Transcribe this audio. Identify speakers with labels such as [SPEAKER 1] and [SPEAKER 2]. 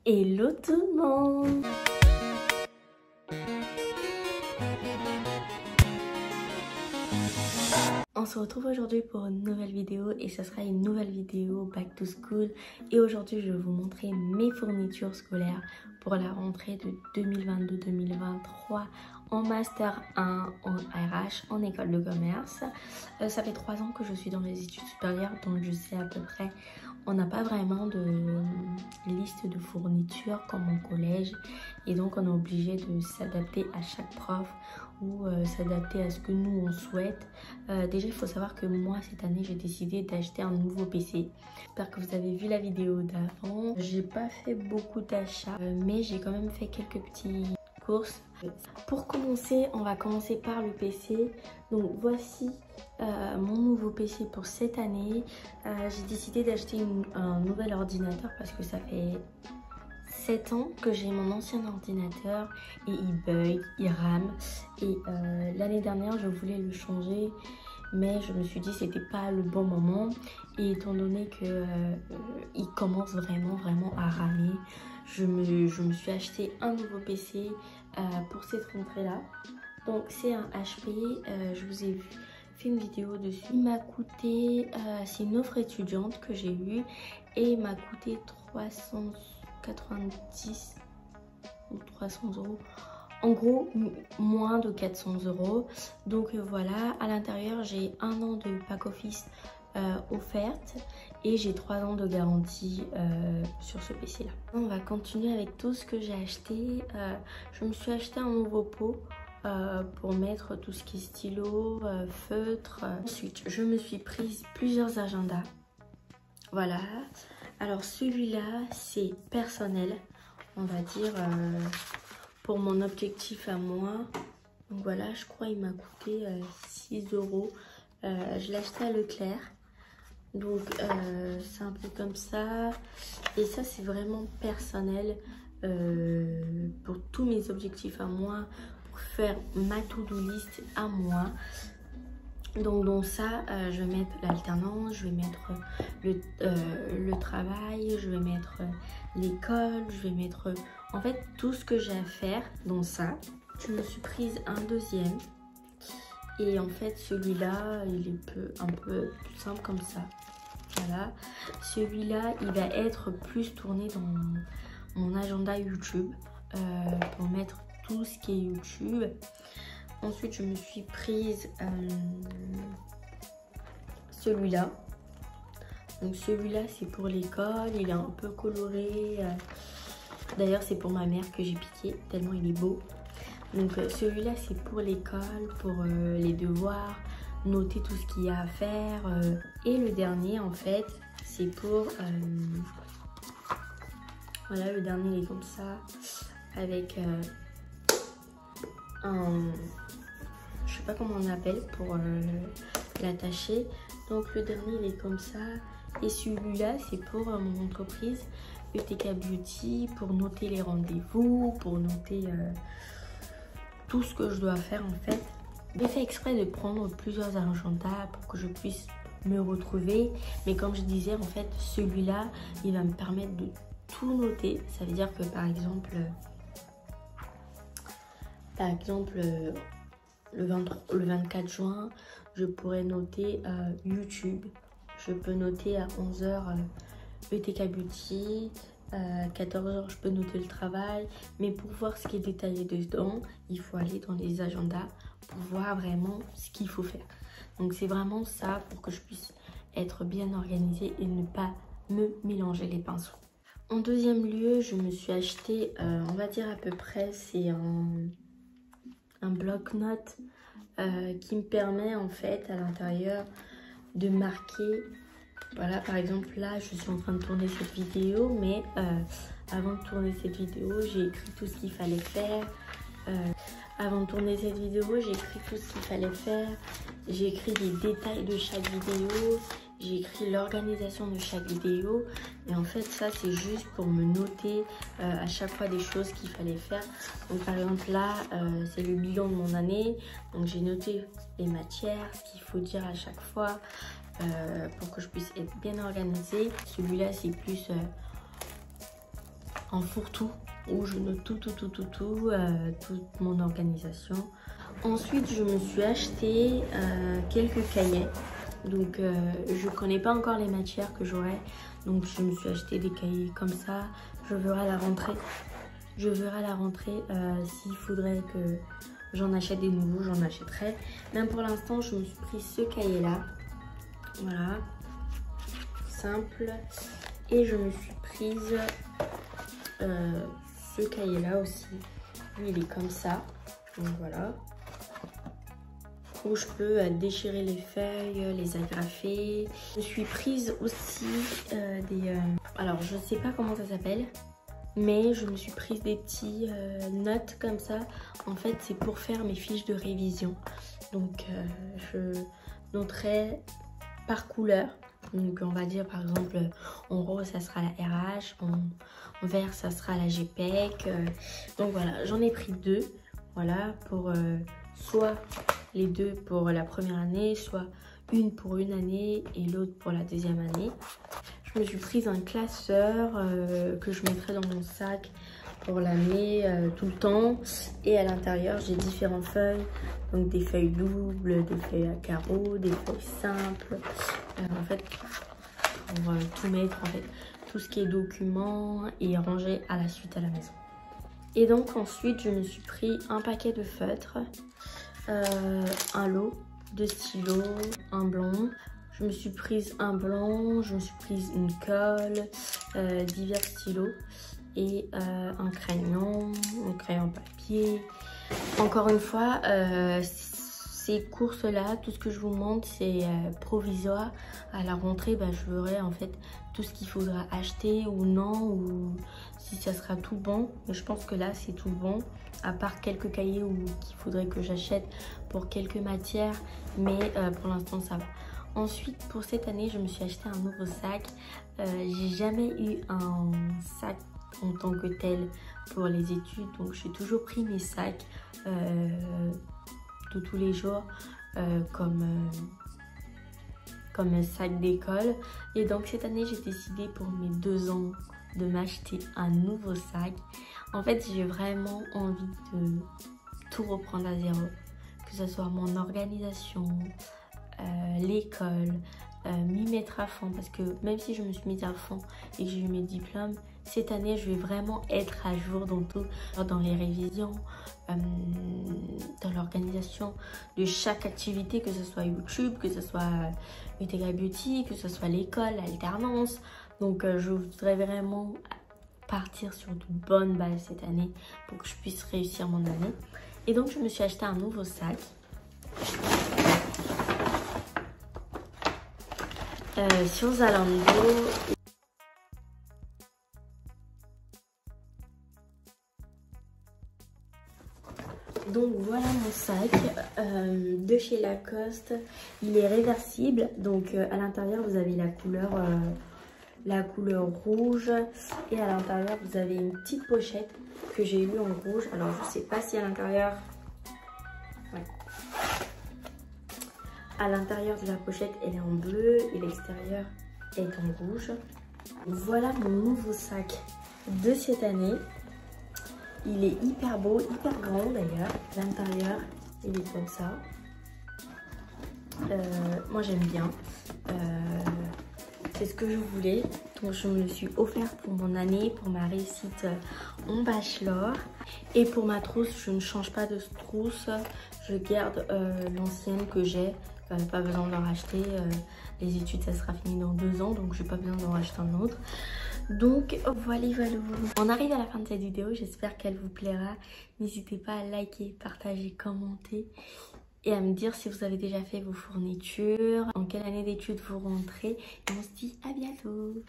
[SPEAKER 1] Hello tout le monde! On se retrouve aujourd'hui pour une nouvelle vidéo et ce sera une nouvelle vidéo back to school. Et aujourd'hui je vais vous montrer mes fournitures scolaires pour la rentrée de 2022-2023 en Master 1 en RH en école de commerce. Ça fait 3 ans que je suis dans les études supérieures, donc je sais à peu près. On n'a pas vraiment de liste de fournitures comme au collège et donc on est obligé de s'adapter à chaque prof ou s'adapter à ce que nous on souhaite. Déjà il faut savoir que moi cette année j'ai décidé d'acheter un nouveau PC. J'espère que vous avez vu la vidéo d'avant. J'ai pas fait beaucoup d'achats mais j'ai quand même fait quelques petits courses. Pour commencer, on va commencer par le PC. Donc voici mon nouveau PC pour cette année. J'ai décidé d'acheter un nouvel ordinateur parce que ça fait 7 ans que j'ai mon ancien ordinateur et il bug, il rame. Et l'année dernière, je voulais le changer, mais je me suis dit que c'était pas le bon moment. Et étant donné que il commence vraiment à ramer, je me suis acheté un nouveau PC pour cette rentrée-là. Donc c'est un HP, je vous ai fait une vidéo dessus. Il m'a coûté, c'est une offre étudiante que j'ai eue et il m'a coûté 390 ou 300 €. En gros, moins de 400 €. Donc voilà, à l'intérieur, j'ai 1 an de pack office offerte et j'ai 3 ans de garantie sur ce PC là. On va continuer avec tout ce que j'ai acheté. Je me suis acheté un nouveau pot pour mettre tout ce qui est stylo, feutre. Ensuite, je me suis prise plusieurs agendas. Voilà. Alors celui-là, c'est personnel, on va dire, pour mon objectif à moi. Donc voilà, je crois qu'il m'a coûté 6 €. Je l'ai acheté à Leclerc. Donc c'est un peu comme ça. Et ça, c'est vraiment personnel pour tous mes objectifs à moi, pour faire ma to-do list à moi. Donc dans ça, je vais mettre l'alternance, je vais mettre le travail, je vais mettre l'école, je vais mettre en fait tout ce que j'ai à faire dans ça. Je me suis prise un deuxième et en fait celui-là, il est un peu plus simple comme ça. Voilà, celui-là, il va être plus tourné dans mon agenda YouTube pour mettre tout ce qui est YouTube. Ensuite, je me suis prise celui-là. Donc celui-là, c'est pour l'école. Il est un peu coloré. D'ailleurs, c'est pour ma mère que j'ai piqué, tellement il est beau. Donc celui-là, c'est pour l'école, pour les devoirs, noter tout ce qu'il y a à faire. Et le dernier, en fait, c'est pour... voilà, le dernier, il est comme ça, avec un... je sais pas comment on appelle pour l'attacher. Donc le dernier, il est comme ça. Et celui-là, c'est pour mon entreprise ETK Beauty, pour noter les rendez-vous, pour noter tout ce que je dois faire en fait. J'ai fait exprès de prendre plusieurs agendas pour que je puisse me retrouver. Mais comme je disais, en fait, celui-là, il va me permettre de tout noter. Ça veut dire que par exemple le 24 juin, je pourrais noter YouTube. Je peux noter à 11 h ETK Beauty. 14 h, je peux noter le travail. Mais pour voir ce qui est détaillé dedans, il faut aller dans les agendas pour voir vraiment ce qu'il faut faire. Donc c'est vraiment ça pour que je puisse être bien organisée et ne pas me mélanger les pinceaux. En deuxième lieu, je me suis acheté, on va dire à peu près, c'est un bloc-notes qui me permet en fait à l'intérieur de marquer. Voilà, par exemple là je suis en train de tourner cette vidéo, mais avant de tourner cette vidéo, j'ai écrit tout ce qu'il fallait faire. Avant de tourner cette vidéo, j'ai écrit tout ce qu'il fallait faire. J'ai écrit les détails de chaque vidéo. J'ai écrit l'organisation de chaque vidéo. Et en fait, ça, c'est juste pour me noter à chaque fois des choses qu'il fallait faire. Donc, par exemple, là, c'est le bilan de mon année. Donc, j'ai noté les matières, ce qu'il faut dire à chaque fois pour que je puisse être bien organisée. Celui-là, c'est plus un fourre-tout où je note toute mon organisation. Ensuite, je me suis acheté quelques cahiers. Donc, je connais pas encore les matières que j'aurai. Donc, je me suis acheté des cahiers comme ça. Je verrai à la rentrée. S'il faudrait que j'en achète des nouveaux, j'en achèterai. Même pour l'instant, je me suis pris ce cahier-là. Voilà. Simple. Et je me suis prise ce cahier-là aussi. Lui, il est comme ça. Donc, voilà. Où je peux déchirer les feuilles, les agrafer. Je me suis prise aussi alors, je sais pas comment ça s'appelle. Mais je me suis prise des petits notes comme ça. En fait, c'est pour faire mes fiches de révision. Donc, je noterai par couleur. Donc, on va dire par exemple, en rose, ça sera la RH. En vert, ça sera la GPEC. Donc, voilà, j'en ai pris 2. Voilà, pour soit les 2 pour la première année, soit une pour une année et l'autre pour la deuxième année. Je me suis prise un classeur que je mettrai dans mon sac pour l'année tout le temps. Et à l'intérieur, j'ai différentes feuilles. Donc des feuilles doubles, des feuilles à carreaux, des feuilles simples. En fait, pour tout mettre, en fait, tout ce qui est documents et ranger à la suite à la maison. Et donc ensuite, je me suis pris un paquet de feutres, un lot de stylos, un blanc. Je me suis prise un blanc, je me suis prise une colle, divers stylos et un crayon papier. Encore une fois, ces courses-là, tout ce que je vous montre, c'est provisoire. À la rentrée, je verrai en fait tout ce qu'il faudra acheter ou non, ou si ça sera tout bon. Mais je pense que là, c'est tout bon, à part quelques cahiers qu'il faudrait que j'achète pour quelques matières. Mais pour l'instant, ça va. Ensuite, pour cette année, je me suis acheté un nouveau sac. J'ai jamais eu un sac en tant que tel pour les études. Donc, j'ai toujours pris mes sacs de tous les jours comme un sac d'école. Et donc, cette année, j'ai décidé pour mes 2 ans de m'acheter un nouveau sac. En fait, j'ai vraiment envie de tout reprendre à zéro. Que ce soit mon organisation, l'école, m'y mettre à fond, parce que même si je me suis mise à fond et que j'ai eu mes diplômes, cette année je vais vraiment être à jour dans tout, dans les révisions, dans l'organisation de chaque activité, que ce soit YouTube, que ce soit Utega Beauty, que ce soit l'école, l'alternance. Donc je voudrais vraiment partir sur de bonnes bases cette année pour que je puisse réussir mon année. Et donc je me suis acheté un nouveau sac. Sur Zalando. Donc voilà mon sac de chez Lacoste. Il est réversible, donc à l'intérieur vous avez la couleur rouge, et à l'intérieur vous avez une petite pochette que j'ai eue en rouge. Alors je sais pas si à l'intérieur, ouais. À l'intérieur de la pochette, elle est en bleu et l'extérieur est en rouge. Voilà mon nouveau sac de cette année. Il est hyper beau, hyper grand d'ailleurs. L'intérieur, il est comme ça. Moi, j'aime bien. C'est ce que je voulais. Donc, je me le suis offert pour mon année, pour ma réussite en bachelor. Et pour ma trousse, je ne change pas de trousse. Je garde l'ancienne que j'ai. Pas besoin d'en racheter. Les études, ça sera fini dans 2 ans, donc j'ai pas besoin d'en racheter un autre. Donc voilà. On arrive à la fin de cette vidéo. J'espère qu'elle vous plaira. N'hésitez pas à liker, partager, commenter et à me dire si vous avez déjà fait vos fournitures, en quelle année d'études vous rentrez. Et on se dit à bientôt.